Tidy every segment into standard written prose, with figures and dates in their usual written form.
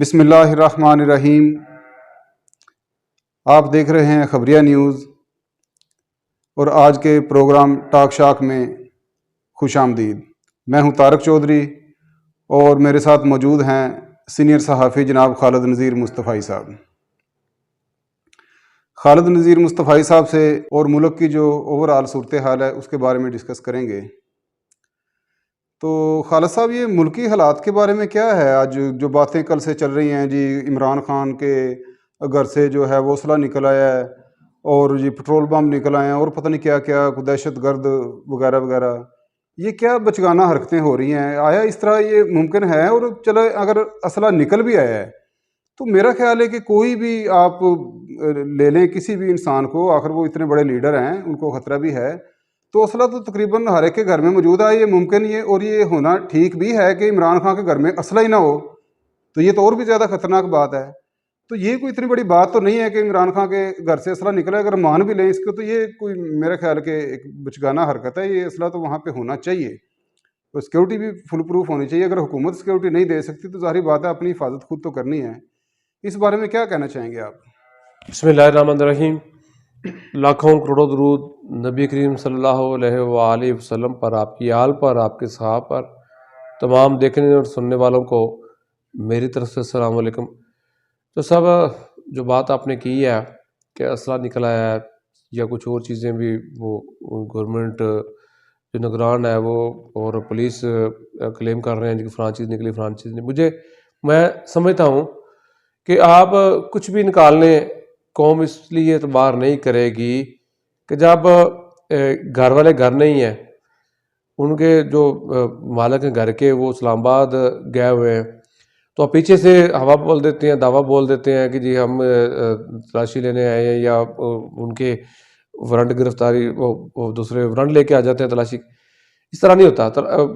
بسم اللہ الرحمن الرحیم۔ آپ دیکھ رہے ہیں خبریہ نیوز اور آج کے پروگرام ٹاک شاک میں خوش آمدید۔ میں ہوں طارق چودھری اور میرے ساتھ موجود ہیں سینئر صحافی جناب خالد نذیر مصطفی صاحب۔ خالد نذیر مصطفی صاحب سے اور ملک کی جو اوور آل صورتحال ہے اس کے بارے میں ڈسکس کریں گے۔ تو خالد صاحب، یہ ملکی حالات کے بارے میں کیا ہے؟ آج جو باتیں کل سے چل رہی ہیں جی، عمران خان کے گھر سے جو ہے وہ اسلحہ نکل آیا ہے اور جی پٹرول بم نکل آئے ہیں اور پتہ نہیں کیا کیا، دہشت گرد وغیرہ وغیرہ، یہ کیا بچگانہ حرکتیں ہو رہی ہیں؟ آیا اس طرح یہ ممکن ہے؟ اور چلو اگر اسلحہ نکل بھی آیا ہے تو میرا خیال ہے کہ کوئی بھی آپ لے لیں کسی بھی انسان کو، آخر وہ اتنے بڑے لیڈر ہیں، ان کو خطرہ بھی ہے، تو اسلحہ تو تقریباً ہر ایک کے گھر میں موجود ہے۔ یہ ممکن اور یہ ہونا ٹھیک بھی ہے کہ عمران خان کے گھر میں اسلحہ ہی نہ ہو، تو یہ تو اور بھی زیادہ خطرناک بات ہے۔ تو یہ کوئی اتنی بڑی بات تو نہیں ہے کہ عمران خان کے گھر سے اسلحہ نکلا، اگر مان بھی لیں اس کو تو یہ کوئی میرا خیال کہ ایک بچگانہ حرکت ہے۔ یہ اسلحہ تو وہاں پہ ہونا چاہیے، تو سیکیورٹی بھی فل پروف ہونی چاہیے۔ اگر حکومت سیکیورٹی نہیں دے سکتی تو ظاہری بات ہے اپنی حفاظت خود تو کرنی ہے۔ اس بارے میں کیا کہنا چاہیں گے آپ؟ بسم اللہ الرحمن الرحیم۔ لاکھوں کروڑوں درود نبی کریم صلی اللہ علیہ وآلہ وسلم پر، آپ کی آل پر، آپ کے صحاب پر، تمام دیکھنے اور سننے والوں کو میری طرف سے السلام علیکم۔ تو سب جو بات آپ نے کی ہے کہ اسلحہ نکل آیا ہے یا کچھ اور چیزیں بھی، وہ گورنمنٹ جو نگران ہے وہ اور پولیس کلیم کر رہے ہیں کہ فلاں چیز نکلی فلاں چیز نہیں، میں سمجھتا ہوں کہ آپ کچھ بھی نکال لیں، قوم اس لیے اعتبار نہیں کرے گی کہ جب گھر والے گھر نہیں ہیں، ان کے جو مالک ہیں گھر کے وہ اسلام آباد گئے ہوئے ہیں، تو آپ پیچھے سے ہوا بول دیتے ہیں، دعویٰ بول دیتے ہیں کہ جی ہم تلاشی لینے آئے ہیں، یا ان کے وارنٹ گرفتاری وہ دوسرے وارنٹ لے کے آ جاتے ہیں تلاشی۔ اس طرح نہیں ہوتا۔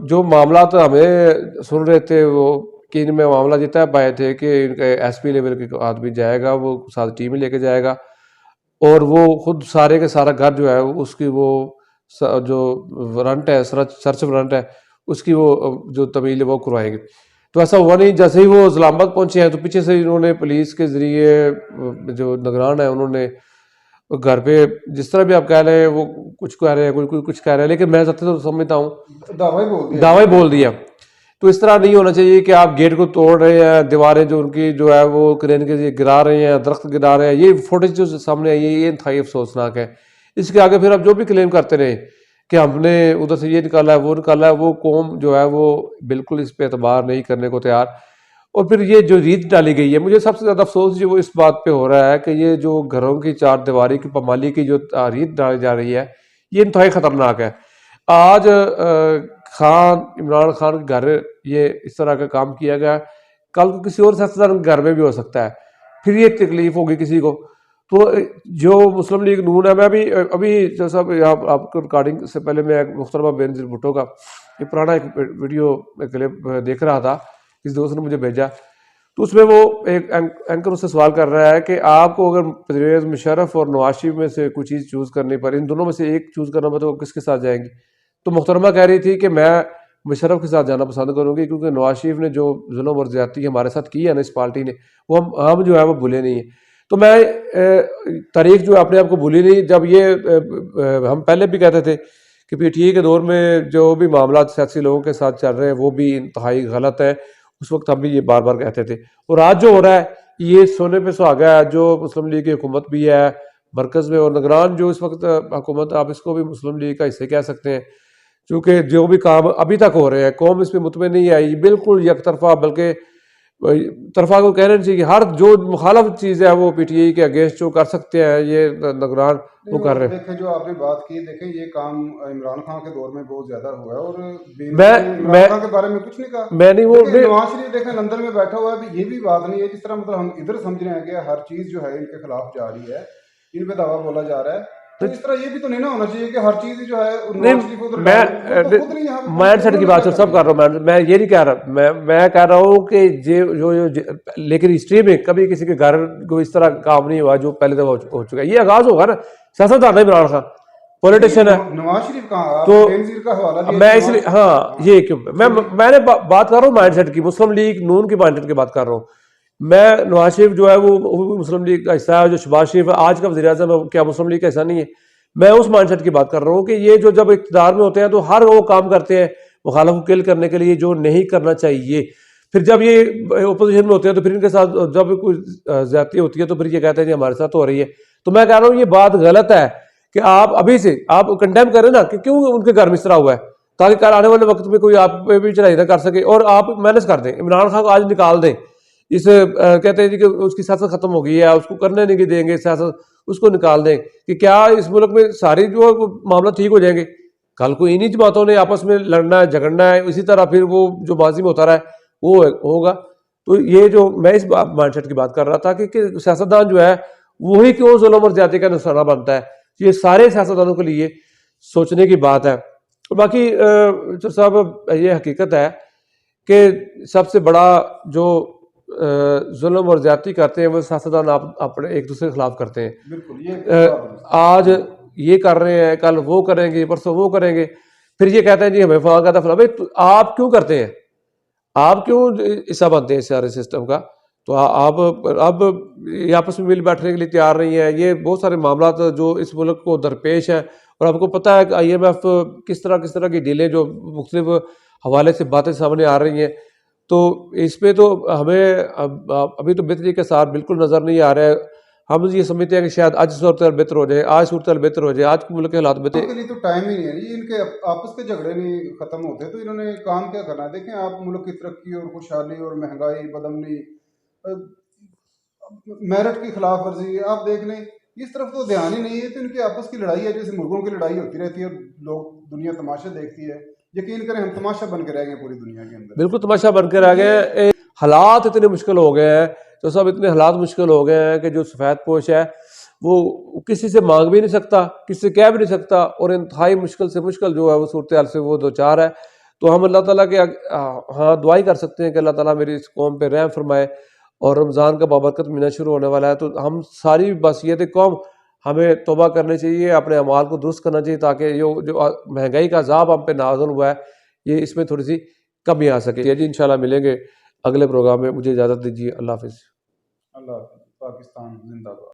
جو معاملات ہمیں سن رہے تھے وہ کہ ان میں معاملہ یہ طے پائے تھے کہ ان کا ایس پی لیول کے آدمی جائے گا، وہ ساتھ ٹیم ہی لے کے جائے گا، اور وہ خود سارے کے سارا گھر جو ہے اس کی وہ جو وارنٹ ہے، سرچ وارنٹ ہے، اس کی وہ جو تمیل ہے وہ کروائیں گے۔ تو ایسا ہوا نہیں۔ جیسے ہی وہ اسلام آباد پہنچے ہیں تو پیچھے سے انہوں نے پولیس کے ذریعے جو نگران ہے انہوں نے گھر پہ، جس طرح بھی آپ کہہ رہے ہیں، وہ کچھ کہہ رہے ہیں، کوئی کچھ کہہ رہے ہیں، لیکن میں تو سمجھتا ہوں دعوی بول دیا۔ تو اس طرح نہیں ہونا چاہیے کہ آپ گیٹ کو توڑ رہے ہیں، دیواریں جو ان کی جو ہے وہ کرین کے ذریعے گرا رہے ہیں، درخت گرا رہے ہیں۔ یہ فوٹیج جو سامنے آئی ہے یہ انتہائی افسوسناک ہے۔ اس کے آگے پھر آپ جو بھی کلیم کرتے رہے کہ ہم نے ادھر سے یہ نکالا ہے وہ نکالا ہے، وہ قوم جو ہے وہ بالکل اس پہ اعتبار نہیں کرنے کو تیار۔ اور پھر یہ جو ریت ڈالی گئی ہے، مجھے سب سے زیادہ افسوس جو وہ اس بات پہ ہو رہا ہے کہ یہ جو گھروں کی چار دیواری کی پامالی کی جو ریت ڈالی جا رہی ہے یہ انتہائی خطرناک ہے۔ آج عمران خان کے گھر یہ اس طرح کا کام کیا گیا، کل کو کسی اور سیاستدان کے گھر میں بھی ہو سکتا ہے، پھر یہ تکلیف ہوگی کسی کو۔ تو جو مسلم لیگ نون ہے، میں ابھی صاحب آپ کو ریکارڈنگ سے پہلے میں محترمہ بینظیر بھٹو کا یہ پرانا ایک ویڈیو کلپ دیکھ رہا تھا، کسی دوست نے مجھے بھیجا، تو اس میں وہ ایک اینکر اس سے سوال کر رہا ہے کہ آپ کو اگر پرویز مشرف اور نواز شریف میں سے کوئی چیز چوز کرنی پڑے، ان دونوں میں سے ایک چوز کرنا پڑے تو کس کے ساتھ جائیں گی؟ تو محترمہ کہہ رہی تھی کہ میں مشرف کے ساتھ جانا پسند کروں گی، کیونکہ نواز شریف نے جو ظلم اور زیادتی ہمارے ساتھ کی ہے نا اس پارٹی نے، وہ ہم جو ہے وہ بھولے نہیں ہیں۔ تو میں تاریخ جو اپنے آپ کو بھولی نہیں۔ جب یہ ہم پہلے بھی کہتے تھے کہ پی ٹی اے کے دور میں جو بھی معاملات سیاسی لوگوں کے ساتھ چل رہے ہیں وہ بھی انتہائی غلط ہے، اس وقت ہم بھی یہ بار بار کہتے تھے۔ اور آج جو ہو رہا ہے یہ سونے پہ سہاگا ہے، جو مسلم لیگ کی حکومت بھی ہے مرکز میں، اور نگران جو اس وقت حکومت، آپ اس کو بھی مسلم لیگ کا حصہ کہہ سکتے ہیں، کیونکہ جو بھی کام ابھی تک ہو رہے ہیں قوم اس پہ مطمئن نہیں آئی، بالکل یک طرفہ، بلکہ طرفہ کو کہنا نہیں چاہیے کہ ہر جو مخالف چیز ہے وہ پی ٹی اے کے اگینسٹ جو کر سکتے ہیں یہ نگران وہ کر رہے ہیں۔ دیکھیں جو آپ نے بات کی، دیکھیں یہ کام عمران خان کے دور میں بہت زیادہ ہوا ہے، اور عمران خان کے بارے میں کچھ نہیں کہا۔ میں نہیں، وہ نواز شریف دیکھیں لندن میں بیٹھا ہوا ہے، یہ بھی بات نہیں ہے جس طرح مطلب ہم ادھر سمجھ رہے ہیں کہ ہر چیز جو ہے ان کے خلاف جا رہی ہے، ان پہ دعویٰ بولا جا رہا ہے۔ تو اس طرح یہ بھی تو نہیں نہ ہونا چاہیے کہ ہر چیز جو ہے مائنڈ سیٹ کی بات سب کر رہا ہوں، میں یہ نہیں کہہ رہا، میں کہہ رہا ہوں کہ جو لیکن ہسٹری میں کبھی کسی کے گھر کو اس طرح کام نہیں ہوا جو پہلے دفعہ ہو چکا ہے۔ یہ آغاز ہوگا نا، سیاستدان ہے عمران خان، پولیٹیشین ہے، نواز شریف کہاں تو کا حوالہ میں اس لیے ہاں یہ کیوں میں نے بات کر رہا ہوں مائنڈ سیٹ کی، مسلم لیگ نون کی مائنڈ سیٹ کی بات کر رہا ہوں۔ میں نواز شریف جو ہے وہ مسلم لیگ کا حصہ ہے، جو شہباز شریف ہے آج کا وزیر اعظم ہے کیا مسلم لیگ کا حصہ نہیں ہے؟ میں اس مائنڈ سیٹ کی بات کر رہا ہوں کہ یہ جو جب اقتدار میں ہوتے ہیں تو ہر وہ کام کرتے ہیں مخالف کو کل کرنے کے لیے جو نہیں کرنا چاہیے. پھر جب یہ اپوزیشن میں ہوتے ہیں تو پھر ان کے ساتھ جب کوئی زیادتی ہوتی ہے تو پھر یہ کہتے ہیں جی ہمارے ساتھ ہو رہی ہے. تو میں کہہ رہا ہوں یہ بات غلط ہے کہ آپ ابھی سے آپ کنڈیم کریں نا کہ کیوں ان کے گھر میں اس طرح ہوا ہے، تاکہ کل آنے والے وقت میں کوئی آپ پہ بھی چڑھائی نہ کر سکے. اور آپ مینج کر دیں، عمران خان کو آج نکال دیں. اس کہتے ہیں جی کہ اس کی سیاست ختم ہو گئی ہے، اس کو کرنے نہیں دیں گے سیاست، اس کو نکال دیں. کہ کیا اس ملک میں ساری جو معاملہ ٹھیک ہو جائیں گے؟ کل کو انہی جماعتوں نے آپس میں لڑنا ہے جھگڑنا ہے، اسی طرح پھر وہ جو ماضی میں ہوتا رہا ہے وہ ہوگا. تو یہ جو میں اس مائنڈ سیٹ کی بات کر رہا تھا کہ سیاستدان جو ہے وہی کیوں ظلم اور زیادتی کا نشانہ بنتا ہے. یہ سارے سیاستدانوں کے لیے سوچنے کی بات ہے. باقی صاحب یہ حقیقت ہے کہ سب سے بڑا جو ظلم اور زیادتی کرتے ہیں وہ سیاستدان اپنے ایک دوسرے کے خلاف کرتے ہیں. بالکل یہ آج یہ کر رہے ہیں، کل وہ کریں گے، پرسوں وہ کریں گے، پھر یہ کہتے ہیں جی ہمیں فلاں کہتا ہے فلاں. بھائی آپ کیوں کرتے ہیں؟ آپ کیوں حصہ بنتے ہیں اس سارے سسٹم کا؟ تو آپ اب یہ آپس میں مل بیٹھنے کے لیے تیار نہیں ہے. یہ بہت سارے معاملات جو اس ملک کو درپیش ہیں، اور آپ کو پتہ ہے کہ آئی ایم ایف کس طرح کی ڈیلیں جو مختلف حوالے سے باتیں سامنے آ رہی ہیں. تو اس پہ تو ہمیں ابھی تو بہتری کے ساتھ بالکل نظر نہیں آ رہا ہے. ہم یہ سمجھتے ہیں کہ شاید آج صورتحال بہتر ہو جائے، آج صورتحال بہتر ہو جائے، آج کے ملک کے حالات بہتر. کے لیے تو ٹائم ہی نہیں ہے. یہ ان کے آپس کے جھگڑے نہیں ختم ہوتے تو انہوں نے کام کیا کرنا ہے؟ دیکھیں آپ ملک کی ترقی اور خوشحالی اور مہنگائی، بدامنی، میرٹ کی خلاف ورزی آپ دیکھ لیں، اس طرف تو دھیان ہی نہیں ہے. تو ان کی آپس کی لڑائی ہے، جیسے مرغوں کی لڑائی ہوتی رہتی ہے اور لوگ دنیا تماشا دیکھتی ہے. یقین کریں ہم تماشا بن کے رہ گئے پوری دنیا کے اندر. بالکل تماشا بن کے رہ گئے ہیں. حالات اتنے مشکل ہو گئے ہیں تو سب اتنے حالات مشکل ہو گئے ہیں کہ جو سفید پوش ہے وہ کسی سے مانگ بھی نہیں سکتا، کسی سے کہہ بھی نہیں سکتا، اور انتہائی مشکل سے مشکل جو ہے وہ صورتحال سے وہ دوچار ہے. تو ہم اللہ تعالیٰ کے ہاں دعائی کر سکتے ہیں کہ اللہ تعالیٰ میری اس قوم پہ رحم فرمائے. اور رمضان کا بابرکت مہینہ شروع ہونے والا ہے تو ہم ساری بصیت قوم ہمیں توبہ کرنی چاہیے، اپنے اعمال کو درست کرنا چاہیے، تاکہ یہ جو مہنگائی کا عذاب ہم پہ نازل ہوا ہے یہ اس میں تھوڑی سی کمی آ سکے. جی انشاءاللہ ملیں گے اگلے پروگرام میں. مجھے اجازت دیجیے. اللہ حافظ. اللہ حافظ. پاکستان زندہ باد.